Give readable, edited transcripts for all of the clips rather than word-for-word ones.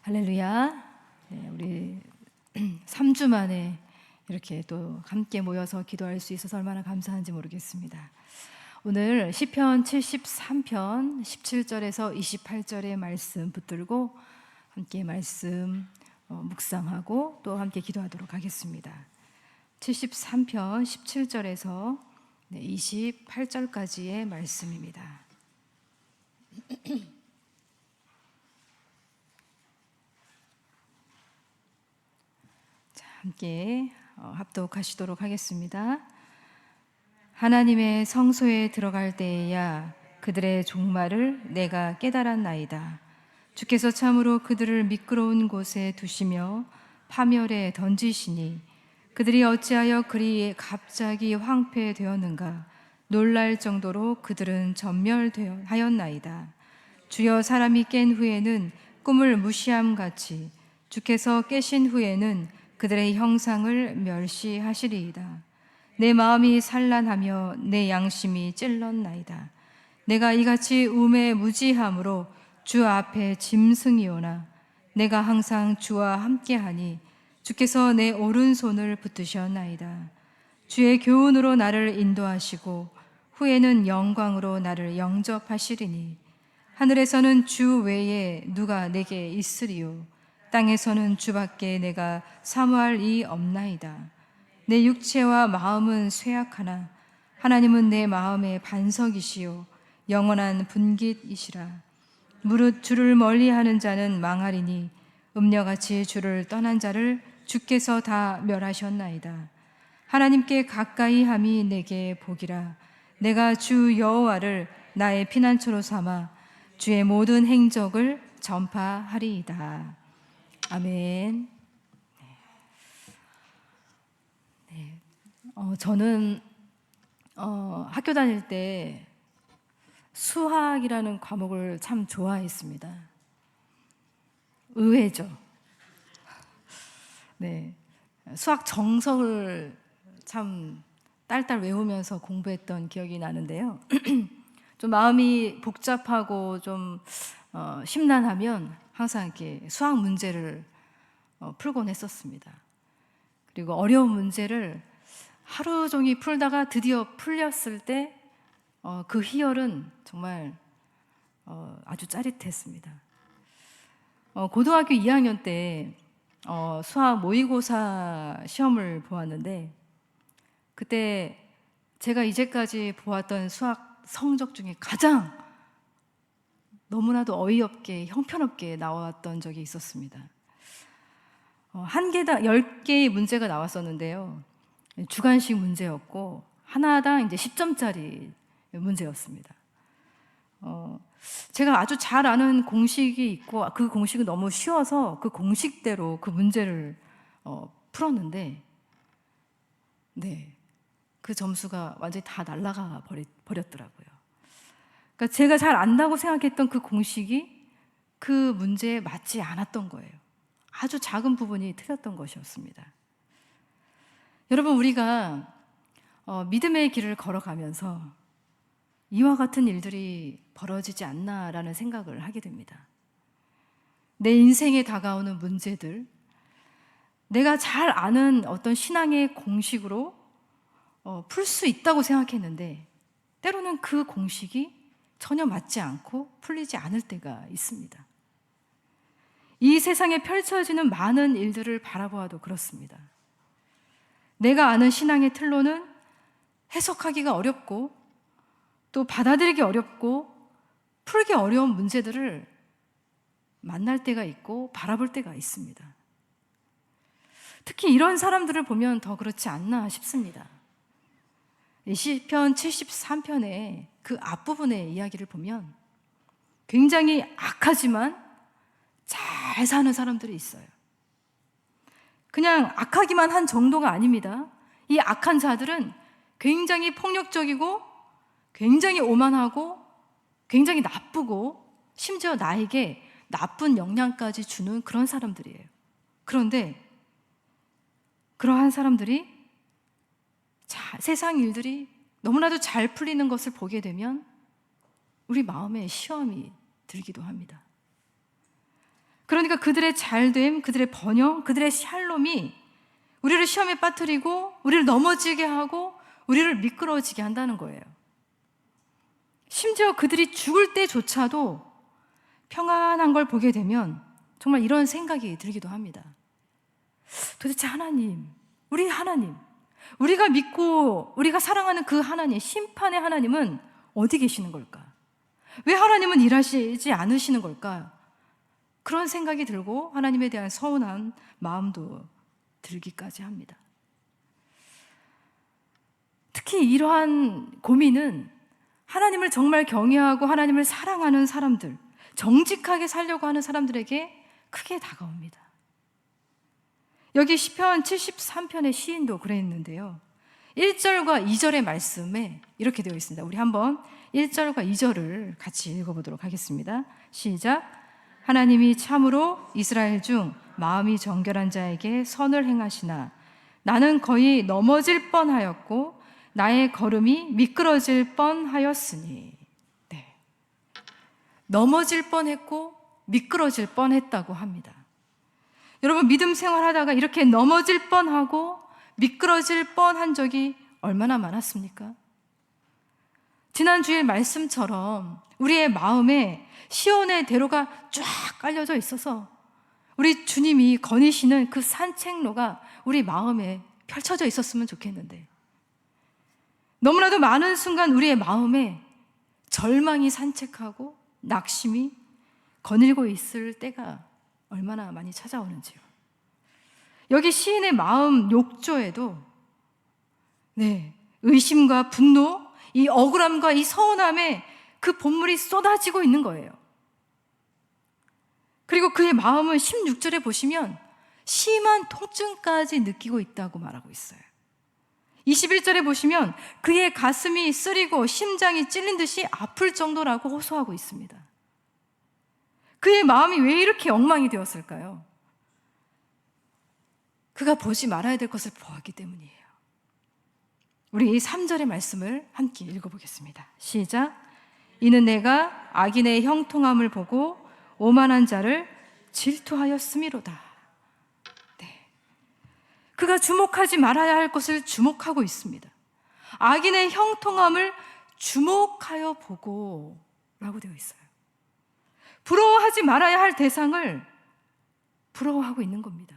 할렐루야. 네, 우리 3주 만에 이렇게 또 함께 모여서 기도할 수 있어서 얼마나 감사한지 모르겠습니다. 오늘 시편 73편 17절에서 28절의 말씀 붙들고 함께 말씀 묵상하고 또 함께 기도하도록 하겠습니다. 73편 17절에서 28절까지의 말씀입니다. 함께 합독하시도록 하겠습니다. 하나님의 성소에 들어갈 때에야 그들의 종말을 내가 깨달았나이다. 주께서 참으로 그들을 미끄러운 곳에 두시며 파멸에 던지시니 그들이 어찌하여 그리 갑자기 황폐되었는가. 놀랄 정도로 그들은 전멸하였나이다. 주여, 사람이 깬 후에는 꿈을 무시함같이 주께서 깨신 후에는 그들의 형상을 멸시하시리이다. 내 마음이 산란하며 내 양심이 찔렀나이다. 내가 이같이 우매무지함으로 주 앞에 짐승이오나 내가 항상 주와 함께하니 주께서 내 오른손을 붙드셨나이다. 주의 교훈으로 나를 인도하시고 후에는 영광으로 나를 영접하시리니 하늘에서는 주 외에 누가 내게 있으리요. 땅에서는 주밖에 내가 사모할 이 없나이다. 내 육체와 마음은 쇠약하나 하나님은 내 마음의 반석이시요 영원한 분깃이시라. 무릇 주를 멀리하는 자는 망하리니 음녀같이 주를 떠난 자를 주께서 다 멸하셨나이다. 하나님께 가까이 함이 내게 복이라. 내가 주 여호와를 나의 피난처로 삼아 주의 모든 행적을 전파하리이다. 아멘. 네. 저는 학교 다닐 때 수학이라는 과목을 참 좋아했습니다. 의외죠. 네. 수학 정석을 참 딸딸 외우면서 공부했던 기억이 나는데요. 좀 마음이 복잡하고 좀 심란하면 항상 이렇게 수학 문제를 풀곤 했었습니다. 그리고 어려운 문제를 하루 종일 풀다가 드디어 풀렸을 때 그 희열은 정말 아주 짜릿했습니다. 고등학교 2학년 때 수학 모의고사 시험을 보았는데 그때 제가 이제까지 보았던 수학 성적 중에 가장 너무나도 어이없게 형편없게 나왔던 적이 있었습니다. 한 개당 10개의 문제가 나왔었는데요. 주관식 문제였고 하나당 이제 10점짜리 문제였습니다. 제가 아주 잘 아는 공식이 있고 그 공식은 너무 쉬워서 그 공식대로 그 문제를 풀었는데 그 점수가 완전히 다 날아가 버렸더라고요. 그러니까 제가 잘 안다고 생각했던 그 공식이 그 문제에 맞지 않았던 거예요. 아주 작은 부분이 틀렸던 것이었습니다. 여러분, 우리가 믿음의 길을 걸어가면서 이와 같은 일들이 벌어지지 않나라는 생각을 하게 됩니다. 내 인생에 다가오는 문제들, 내가 잘 아는 어떤 신앙의 공식으로 풀 수 있다고 생각했는데 때로는 그 공식이 전혀 맞지 않고 풀리지 않을 때가 있습니다. 이 세상에 펼쳐지는 많은 일들을 바라보아도 그렇습니다. 내가 아는 신앙의 틀로는 해석하기가 어렵고 또 받아들이기 어렵고 풀기 어려운 문제들을 만날 때가 있고 바라볼 때가 있습니다. 특히 이런 사람들을 보면 더 그렇지 않나 싶습니다. 시편 73편의 그 앞부분의 이야기를 보면 굉장히 악하지만 잘 사는 사람들이 있어요. 그냥 악하기만 한 정도가 아닙니다. 이 악한 자들은 굉장히 폭력적이고 굉장히 오만하고 굉장히 나쁘고 심지어 나에게 나쁜 영향까지 주는 그런 사람들이에요. 그런데 그러한 사람들이 세상 일들이 너무나도 잘 풀리는 것을 보게 되면 우리 마음에 시험이 들기도 합니다. 그러니까 그들의 잘됨, 그들의 번영, 그들의 샬롬이 우리를 시험에 빠뜨리고 우리를 넘어지게 하고 우리를 미끄러지게 한다는 거예요. 심지어 그들이 죽을 때조차도 평안한 걸 보게 되면 정말 이런 생각이 들기도 합니다. 도대체 하나님, 우리 하나님, 우리가 믿고 우리가 사랑하는 그 하나님, 심판의 하나님은 어디 계시는 걸까? 왜 하나님은 일하시지 않으시는 걸까? 그런 생각이 들고 하나님에 대한 서운한 마음도 들기까지 합니다. 특히 이러한 고민은 하나님을 정말 경외하고 하나님을 사랑하는 사람들, 정직하게 살려고 하는 사람들에게 크게 다가옵니다. 여기 시편 73편의 시인도 그랬는데요. 1절과 2절의 말씀에 이렇게 되어 있습니다. 우리 한번 1절과 2절을 같이 읽어보도록 하겠습니다. 시작. 하나님이 참으로 이스라엘 중 마음이 정결한 자에게 선을 행하시나 나는 거의 넘어질 뻔하였고 나의 걸음이 미끄러질 뻔하였으니. 네. 넘어질 뻔했고 미끄러질 뻔했다고 합니다. 여러분, 믿음 생활하다가 이렇게 넘어질 뻔하고 미끄러질 뻔한 적이 얼마나 많았습니까? 지난 주일 말씀처럼 우리의 마음에 시온의 대로가 쫙 깔려져 있어서 우리 주님이 거니시는 그 산책로가 우리 마음에 펼쳐져 있었으면 좋겠는데, 너무나도 많은 순간 우리의 마음에 절망이 산책하고 낙심이 거닐고 있을 때가 얼마나 많이 찾아오는지요. 여기 시인의 마음 욕조에도 의심과 분노, 이 억울함과 이 서운함에 그 본물이 쏟아지고 있는 거예요. 그리고 그의 마음은 16절에 보시면 심한 통증까지 느끼고 있다고 말하고 있어요. 21절에 보시면 그의 가슴이 쓰리고 심장이 찔린 듯이 아플 정도라고 호소하고 있습니다. 그의 마음이 왜 이렇게 엉망이 되었을까요? 그가 보지 말아야 될 것을 보았기 때문이에요. 우리 3절의 말씀을 함께 읽어보겠습니다. 시작. 이는 내가 악인의 형통함을 보고 오만한 자를 질투하였음이로다. 네. 그가 주목하지 말아야 할 것을 주목하고 있습니다. 악인의 형통함을 주목하여 보고 라고 되어 있어요. 부러워하지 말아야 할 대상을 부러워하고 있는 겁니다.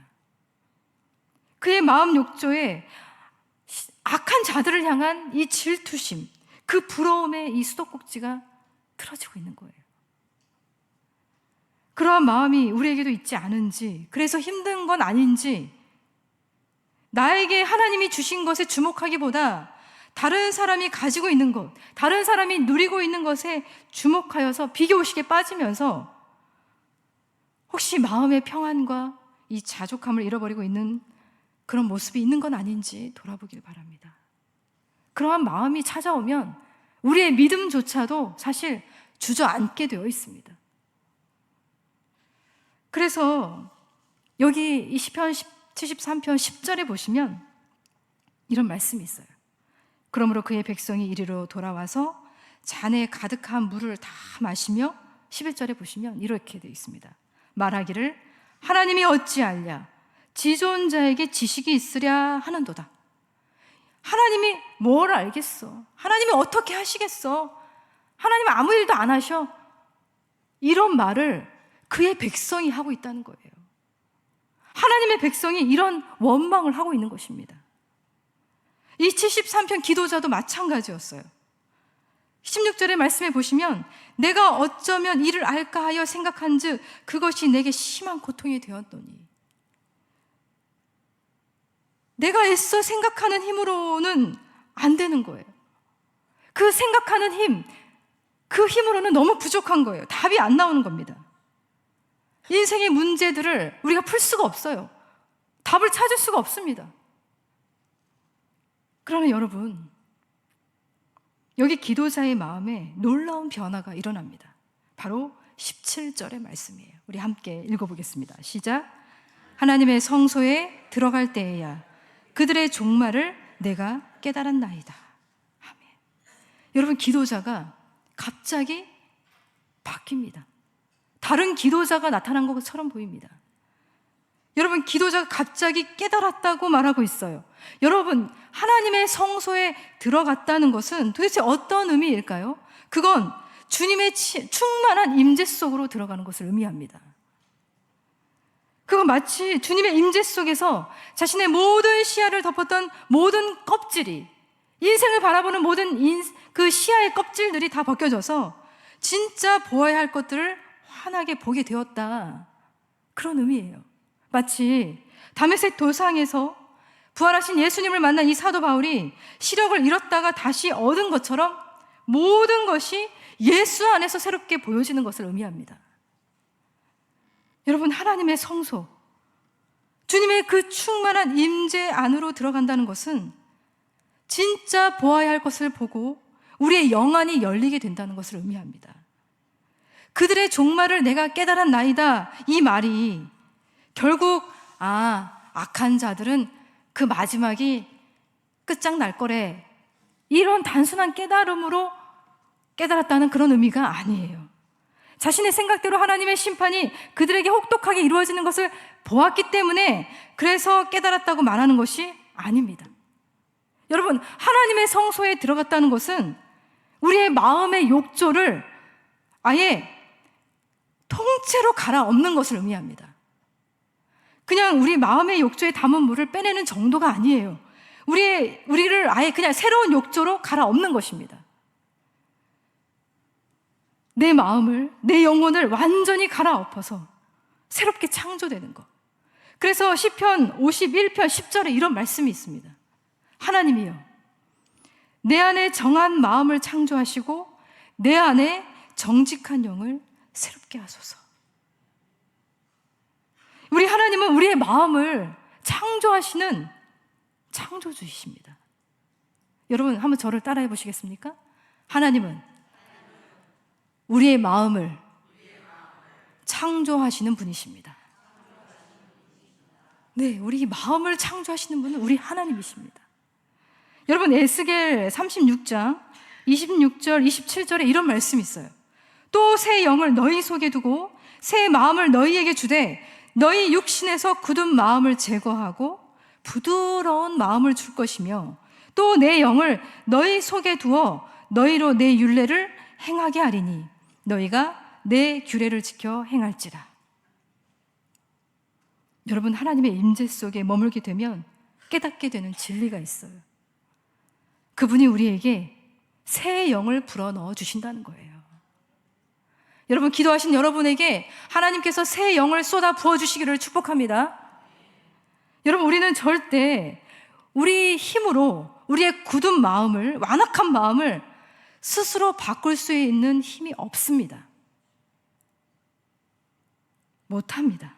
그의 마음 욕조에 악한 자들을 향한 이 질투심, 그 부러움의 이 수도꼭지가 틀어지고 있는 거예요. 그러한 마음이 우리에게도 있지 않은지, 그래서 힘든 건 아닌지, 나에게 하나님이 주신 것에 주목하기보다 다른 사람이 가지고 있는 것, 다른 사람이 누리고 있는 것에 주목하여서 비교의식에 빠지면서 혹시 마음의 평안과 이 자족함을 잃어버리고 있는 그런 모습이 있는 건 아닌지 돌아보길 바랍니다. 그러한 마음이 찾아오면 우리의 믿음조차도 사실 주저앉게 되어 있습니다. 그래서 여기 이 시편 73편 10절에 보시면 이런 말씀이 있어요. 그러므로 그의 백성이 이리로 돌아와서 잔에 가득한 물을 다 마시며, 11절에 보시면 이렇게 되어 있습니다. 말하기를 하나님이 어찌알랴 지존자에게 지식이 있으랴 하는도다. 하나님이 뭘 알겠어? 하나님이 어떻게 하시겠어? 하나님 아무 일도 안 하셔? 이런 말을 그의 백성이 하고 있다는 거예요. 하나님의 백성이 이런 원망을 하고 있는 것입니다. 이 73편 기도자도 마찬가지였어요. 16절의 말씀에 보시면 내가 어쩌면 이를 알까 하여 생각한즉 그것이 내게 심한 고통이 되었노니. 내가 애써 생각하는 힘으로는 안 되는 거예요. 그 생각하는 힘, 그 힘으로는 너무 부족한 거예요. 답이 안 나오는 겁니다. 인생의 문제들을 우리가 풀 수가 없어요. 답을 찾을 수가 없습니다. 그러나 여러분, 여기 기도자의 마음에 놀라운 변화가 일어납니다. 바로 17절의 말씀이에요. 우리 함께 읽어보겠습니다. 시작. 하나님의 성소에 들어갈 때에야 그들의 종말을 내가 깨달았나이다. 아멘. 여러분, 기도자가 갑자기 바뀝니다. 다른 기도자가 나타난 것처럼 보입니다. 여러분, 기도자가 갑자기 깨달았다고 말하고 있어요. 여러분, 하나님의 성소에 들어갔다는 것은 도대체 어떤 의미일까요? 그건 주님의 충만한 임재 속으로 들어가는 것을 의미합니다. 그건 마치 주님의 임재 속에서 자신의 모든 시야를 덮었던 모든 껍질이, 인생을 바라보는 모든 그 시야의 껍질들이 다 벗겨져서 진짜 보아야 할 것들을 환하게 보게 되었다, 그런 의미예요. 마치 다메섹 도상에서 부활하신 예수님을 만난 이 사도 바울이 시력을 잃었다가 다시 얻은 것처럼 모든 것이 예수 안에서 새롭게 보여지는 것을 의미합니다. 여러분, 하나님의 성소, 주님의 그 충만한 임재 안으로 들어간다는 것은 진짜 보아야 할 것을 보고 우리의 영안이 열리게 된다는 것을 의미합니다. 그들의 종말을 내가 깨달았나이다, 이 말이 결국 악한 자들은 그 마지막이 끝장날 거래, 이런 단순한 깨달음으로 깨달았다는 그런 의미가 아니에요. 자신의 생각대로 하나님의 심판이 그들에게 혹독하게 이루어지는 것을 보았기 때문에 그래서 깨달았다고 말하는 것이 아닙니다. 여러분, 하나님의 성소에 들어갔다는 것은 우리의 마음의 욕조를 아예 통째로 갈아엎는 것을 의미합니다. 그냥 우리 마음의 욕조에 담은 물을 빼내는 정도가 아니에요. 우리를 아예 그냥 새로운 욕조로 갈아엎는 것입니다. 내 마음을, 내 영혼을 완전히 갈아엎어서 새롭게 창조되는 것. 그래서 시편 51편 10절에 이런 말씀이 있습니다. 하나님이여, 내 안에 정한 마음을 창조하시고 내 안에 정직한 영을 새롭게 하소서. 우리 하나님은 우리의 마음을 창조하시는 창조주이십니다. 여러분, 한번 저를 따라해 보시겠습니까? 하나님은 우리의 마음을 창조하시는 분이십니다. 네, 우리 마음을 창조하시는 분은 우리 하나님이십니다. 여러분, 에스겔 36장 26절 27절에 이런 말씀이 있어요. 또 새 영을 너희 속에 두고 새 마음을 너희에게 주되 너희 육신에서 굳은 마음을 제거하고 부드러운 마음을 줄 것이며 또 내 영을 너희 속에 두어 너희로 내 율례를 행하게 하리니 너희가 내 규례를 지켜 행할지라. 여러분, 하나님의 임재 속에 머물게 되면 깨닫게 되는 진리가 있어요. 그분이 우리에게 새 영을 불어넣어 주신다는 거예요. 여러분, 기도하신 여러분에게 하나님께서 새 영을 쏟아 부어주시기를 축복합니다. 여러분, 우리는 절대 우리 힘으로 우리의 굳은 마음을, 완악한 마음을 스스로 바꿀 수 있는 힘이 없습니다. 못합니다.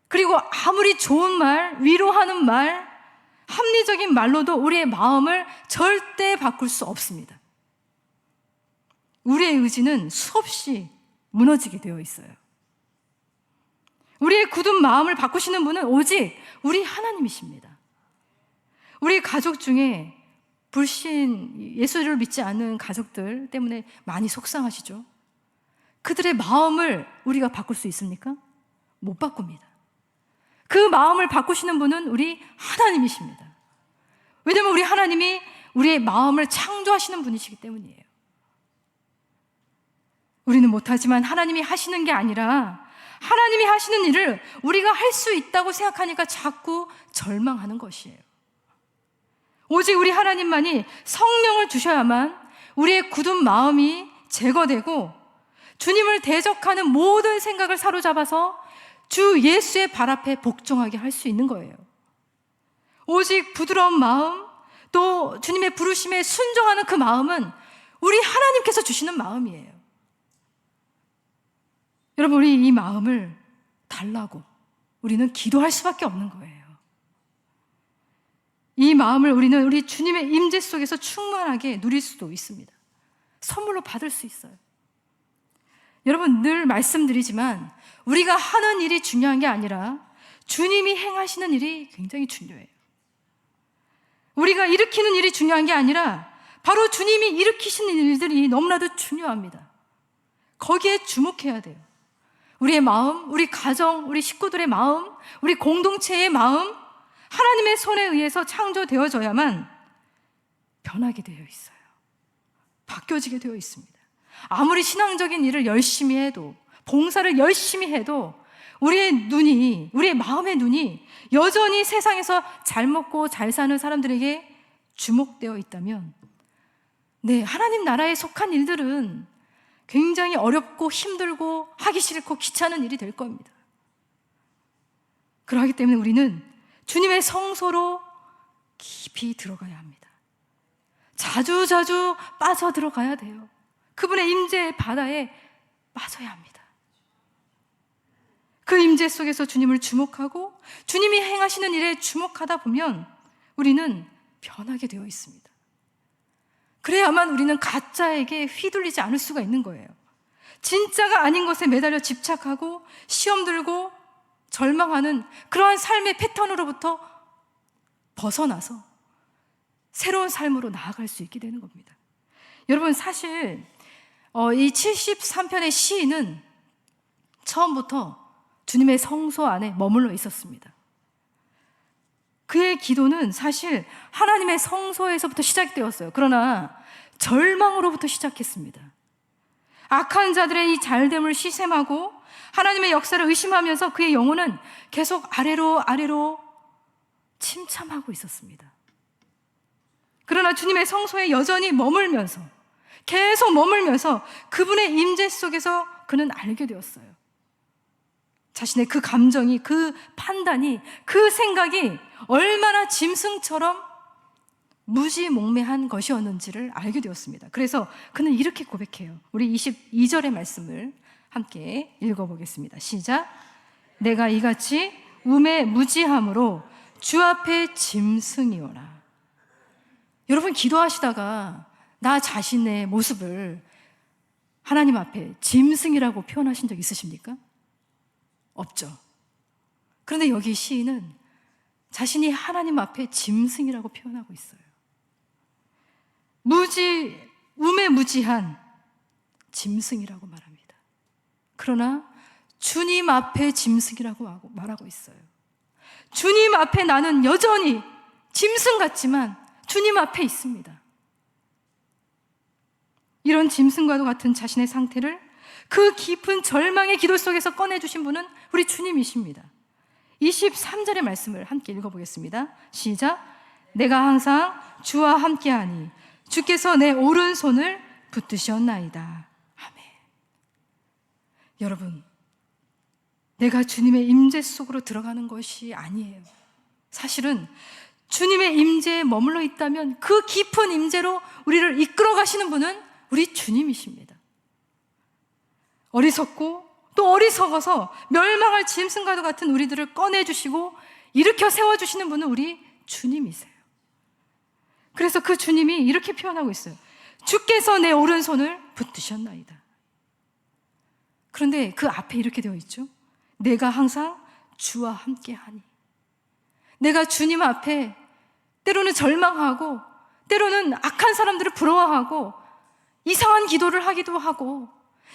그리고 아무리 좋은 말, 위로하는 말, 합리적인 말로도 우리의 마음을 절대 바꿀 수 없습니다. 우리의 의지는 수없이 무너지게 되어 있어요. 우리의 굳은 마음을 바꾸시는 분은 오직 우리 하나님이십니다. 우리 가족 중에 불신, 예수를 믿지 않는 가족들 때문에 많이 속상하시죠? 그들의 마음을 우리가 바꿀 수 있습니까? 못 바꿉니다. 그 마음을 바꾸시는 분은 우리 하나님이십니다. 왜냐하면 우리 하나님이 우리의 마음을 창조하시는 분이시기 때문이에요. 우리는 못하지만 하나님이 하시는 게 아니라 하나님이 하시는 일을 우리가 할 수 있다고 생각하니까 자꾸 절망하는 것이에요. 오직 우리 하나님만이 성령을 주셔야만 우리의 굳은 마음이 제거되고 주님을 대적하는 모든 생각을 사로잡아서 주 예수의 발 앞에 복종하게 할 수 있는 거예요. 오직 부드러운 마음, 또 주님의 부르심에 순종하는 그 마음은 우리 하나님께서 주시는 마음이에요. 여러분, 우리 이 마음을 달라고 우리는 기도할 수밖에 없는 거예요. 이 마음을 우리는 우리 주님의 임재 속에서 충만하게 누릴 수도 있습니다. 선물로 받을 수 있어요. 여러분, 늘 말씀드리지만 우리가 하는 일이 중요한 게 아니라 주님이 행하시는 일이 굉장히 중요해요. 우리가 일으키는 일이 중요한 게 아니라 바로 주님이 일으키시는 일들이 너무나도 중요합니다. 거기에 주목해야 돼요. 우리의 마음, 우리 가정, 우리 식구들의 마음, 우리 공동체의 마음, 하나님의 손에 의해서 창조되어져야만 변하게 되어 있어요. 바뀌어지게 되어 있습니다. 아무리 신앙적인 일을 열심히 해도, 봉사를 열심히 해도 우리의 눈이, 우리의 마음의 눈이 여전히 세상에서 잘 먹고 잘 사는 사람들에게 주목되어 있다면, 네, 하나님 나라에 속한 일들은 굉장히 어렵고 힘들고 하기 싫고 귀찮은 일이 될 겁니다. 그러하기 때문에 우리는 주님의 성소로 깊이 들어가야 합니다. 자주자주 빠져들어가야 돼요. 그분의 임재의 바다에 빠져야 합니다. 그 임재 속에서 주님을 주목하고 주님이 행하시는 일에 주목하다 보면 우리는 변하게 되어 있습니다. 그래야만 우리는 가짜에게 휘둘리지 않을 수가 있는 거예요. 진짜가 아닌 것에 매달려 집착하고 시험 들고 절망하는 그러한 삶의 패턴으로부터 벗어나서 새로운 삶으로 나아갈 수 있게 되는 겁니다. 여러분, 사실 이 73편의 시인은 처음부터 주님의 성소 안에 머물러 있었습니다. 그의 기도는 사실 하나님의 성소에서부터 시작되었어요. 그러나 절망으로부터 시작했습니다. 악한 자들의 이 잘됨을 시샘하고 하나님의 역사를 의심하면서 그의 영혼은 계속 아래로 침참하고 있었습니다. 그러나 주님의 성소에 여전히 계속 머물면서 그분의 임재 속에서 그는 알게 되었어요. 자신의 그 감정이, 그 판단이, 그 생각이 얼마나 짐승처럼 무지몽매한 것이었는지를 알게 되었습니다. 그래서 그는 이렇게 고백해요. 우리 22절의 말씀을 함께 읽어보겠습니다. 시작. 내가 이같이 우매무지함으로 주 앞에 짐승이오라. 여러분, 기도하시다가 나 자신의 모습을 하나님 앞에 짐승이라고 표현하신 적 있으십니까? 없죠. 그런데 여기 시인은 자신이 하나님 앞에 짐승이라고 표현하고 있어요. 우매무지한 짐승이라고 말합니다. 그러나 주님 앞에 짐승이라고 말하고 있어요. 주님 앞에 나는 여전히 짐승 같지만 주님 앞에 있습니다. 이런 짐승과도 같은 자신의 상태를 그 깊은 절망의 기도 속에서 꺼내주신 분은 우리 주님이십니다. 23절의 말씀을 함께 읽어보겠습니다. 시작. 내가 항상 주와 함께하니 주께서 내 오른손을 붙드셨나이다. 아멘. 여러분, 내가 주님의 임재 속으로 들어가는 것이 아니에요. 사실은 주님의 임재에 머물러 있다면 그 깊은 임재로 우리를 이끌어 가시는 분은 우리 주님이십니다. 어리석고 또 어리석어서 멸망할 짐승과도 같은 우리들을 꺼내주시고 일으켜 세워주시는 분은 우리 주님이세요. 그래서 그 주님이 이렇게 표현하고 있어요. 주께서 내 오른손을 붙드셨나이다. 그런데 그 앞에 이렇게 되어 있죠. 내가 항상 주와 함께하니. 내가 주님 앞에 때로는 절망하고 때로는 악한 사람들을 부러워하고 이상한 기도를 하기도 하고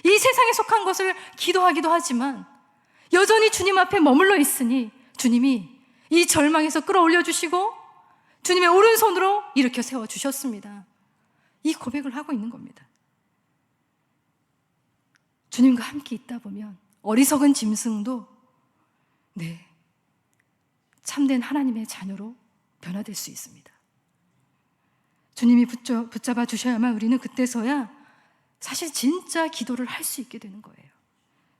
이 세상에 속한 것을 기도하기도 하지만 여전히 주님 앞에 머물러 있으니 주님이 이 절망에서 끌어올려 주시고 주님의 오른손으로 일으켜 세워주셨습니다. 이 고백을 하고 있는 겁니다. 주님과 함께 있다 보면 어리석은 짐승도 참된 하나님의 자녀로 변화될 수 있습니다. 주님이 붙잡아 주셔야만 우리는 그때서야 사실 진짜 기도를 할 수 있게 되는 거예요.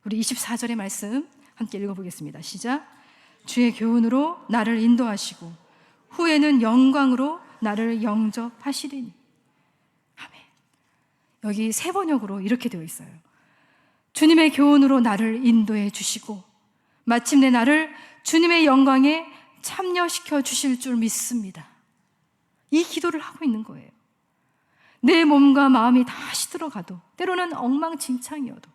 우리 24절의 말씀 함께 읽어보겠습니다. 시작. 주의 교훈으로 나를 인도하시고 후에는 영광으로 나를 영접하시리니. 아멘. 여기 세 번역으로 이렇게 되어 있어요. 주님의 교훈으로 나를 인도해 주시고 마침내 나를 주님의 영광에 참여시켜 주실 줄 믿습니다. 이 기도를 하고 있는 거예요. 내 몸과 마음이 다 시들어가도 때로는 엉망진창이어도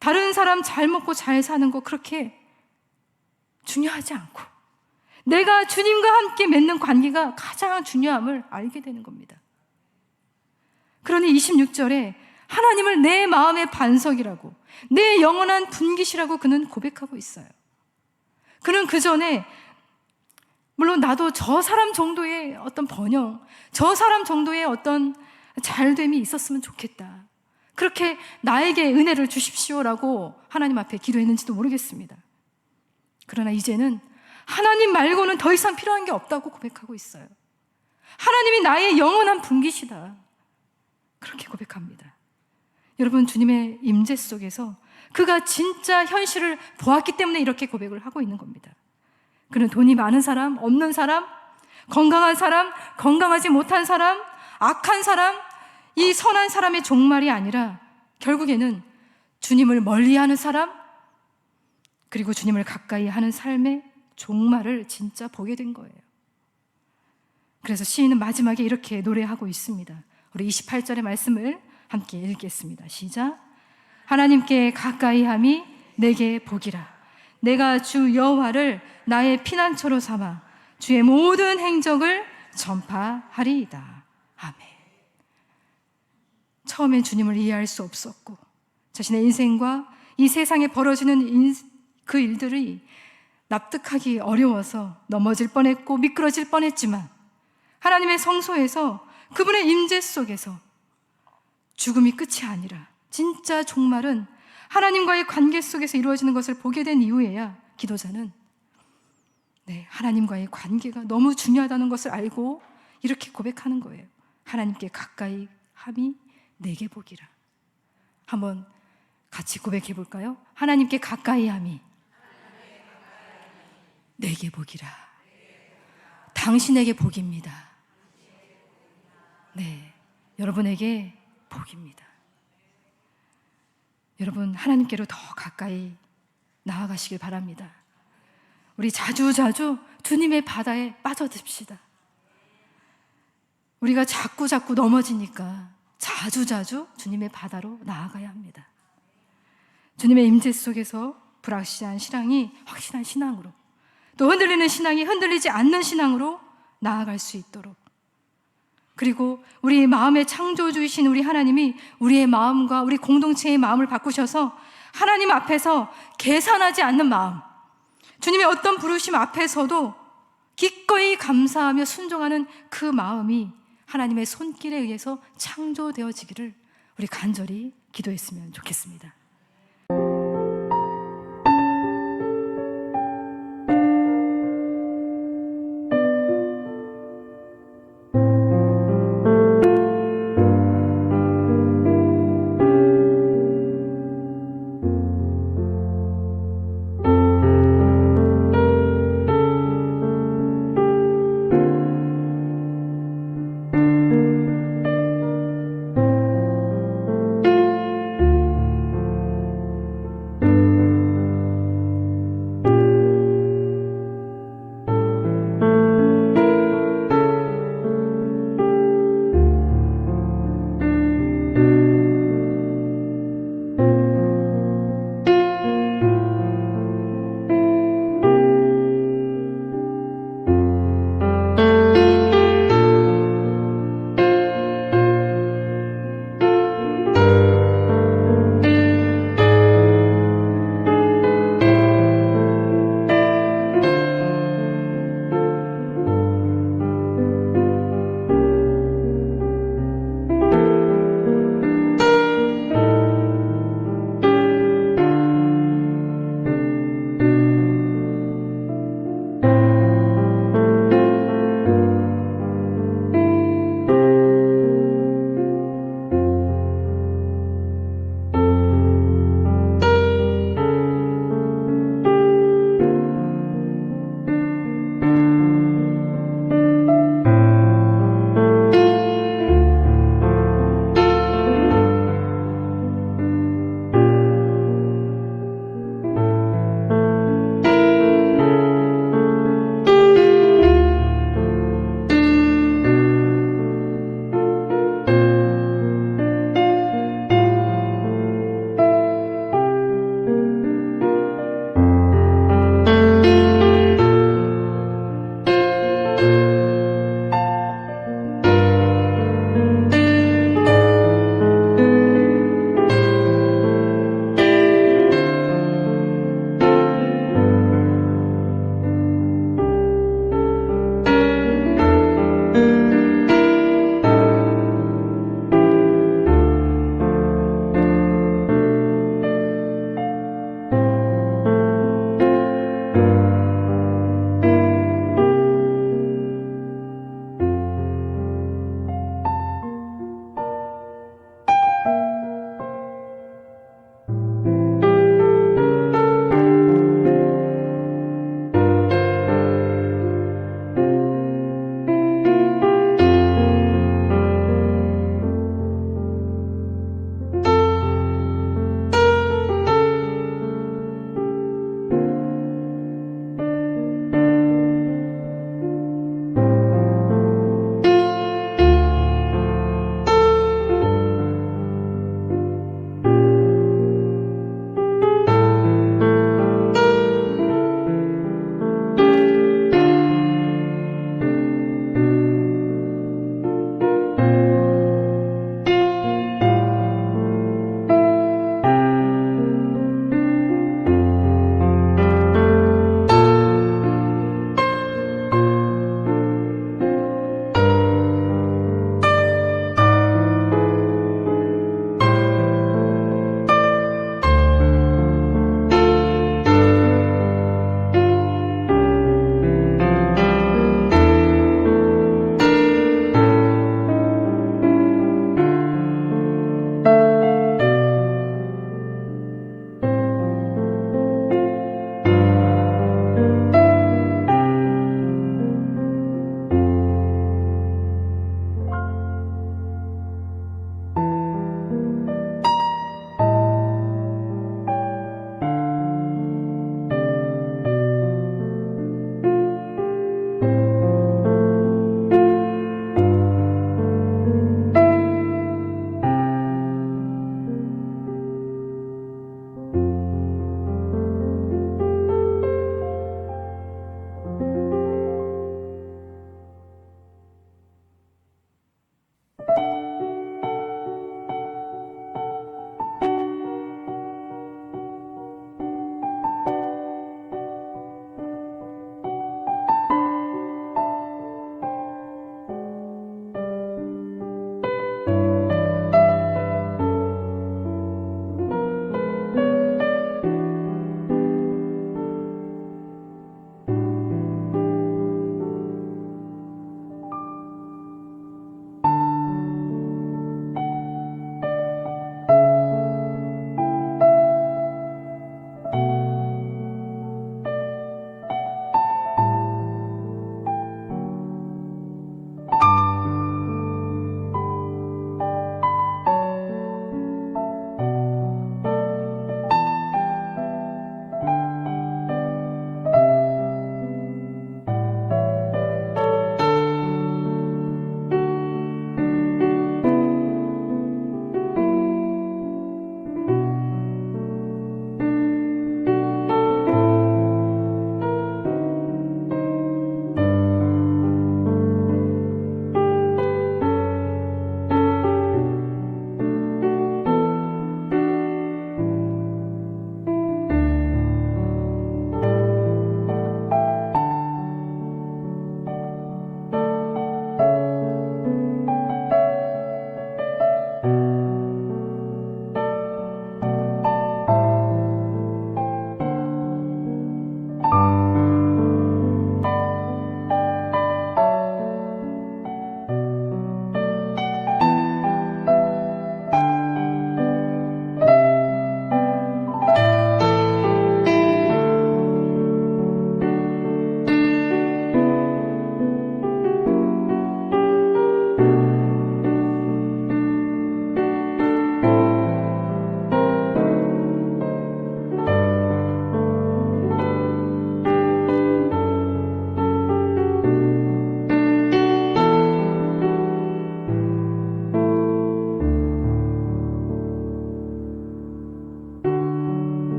다른 사람 잘 먹고 잘 사는 거 그렇게 중요하지 않고 내가 주님과 함께 맺는 관계가 가장 중요함을 알게 되는 겁니다. 그러니 26절에 하나님을 내 마음의 반석이라고, 내 영원한 분깃이라고 그는 고백하고 있어요. 그는 그 전에 물론 나도 저 사람 정도의 어떤 번영, 저 사람 정도의 어떤 잘됨이 있었으면 좋겠다, 그렇게 나에게 은혜를 주십시오라고 하나님 앞에 기도했는지도 모르겠습니다. 그러나 이제는 하나님 말고는 더 이상 필요한 게 없다고 고백하고 있어요. 하나님이 나의 영원한 분깃이다, 그렇게 고백합니다. 여러분, 주님의 임재 속에서 그가 진짜 현실을 보았기 때문에 이렇게 고백을 하고 있는 겁니다. 그는 돈이 많은 사람, 없는 사람, 건강한 사람, 건강하지 못한 사람, 악한 사람, 이 선한 사람의 종말이 아니라 결국에는 주님을 멀리하는 사람, 그리고 주님을 가까이 하는 삶의 종말을 진짜 보게 된 거예요. 그래서 시인은 마지막에 이렇게 노래하고 있습니다. 우리 28절의 말씀을 함께 읽겠습니다. 시작. 하나님께 가까이함이 내게 복이라. 내가 주 여호와를 나의 피난처로 삼아 주의 모든 행적을 전파하리이다. 아멘. 처음엔 주님을 이해할 수 없었고, 자신의 인생과 이 세상에 벌어지는 그 일들이 납득하기 어려워서 넘어질 뻔했고 미끄러질 뻔했지만, 하나님의 성소에서 그분의 임재 속에서 죽음이 끝이 아니라 진짜 종말은 하나님과의 관계 속에서 이루어지는 것을 보게 된 이후에야 기도자는 하나님과의 관계가 너무 중요하다는 것을 알고 이렇게 고백하는 거예요. 하나님께 가까이 함이 내게 복이라. 한번 같이 고백해 볼까요? 하나님께 가까이 함이 내게 복이라. 당신에게 복입니다. 네, 여러분에게 복입니다. 여러분, 하나님께로 더 가까이 나아가시길 바랍니다. 우리 자주자주 주님의 바다에 빠져듭시다. 우리가 자꾸 넘어지니까 자주자주 주님의 바다로 나아가야 합니다. 주님의 임재 속에서 불확실한 신앙이 확실한 신앙으로, 또 흔들리는 신앙이 흔들리지 않는 신앙으로 나아갈 수 있도록, 그리고 우리 마음의 창조주이신 우리 하나님이 우리의 마음과 우리 공동체의 마음을 바꾸셔서 하나님 앞에서 계산하지 않는 마음, 주님의 어떤 부르심 앞에서도 기꺼이 감사하며 순종하는 그 마음이 하나님의 손길에 의해서 창조되어지기를 우리 간절히 기도했으면 좋겠습니다.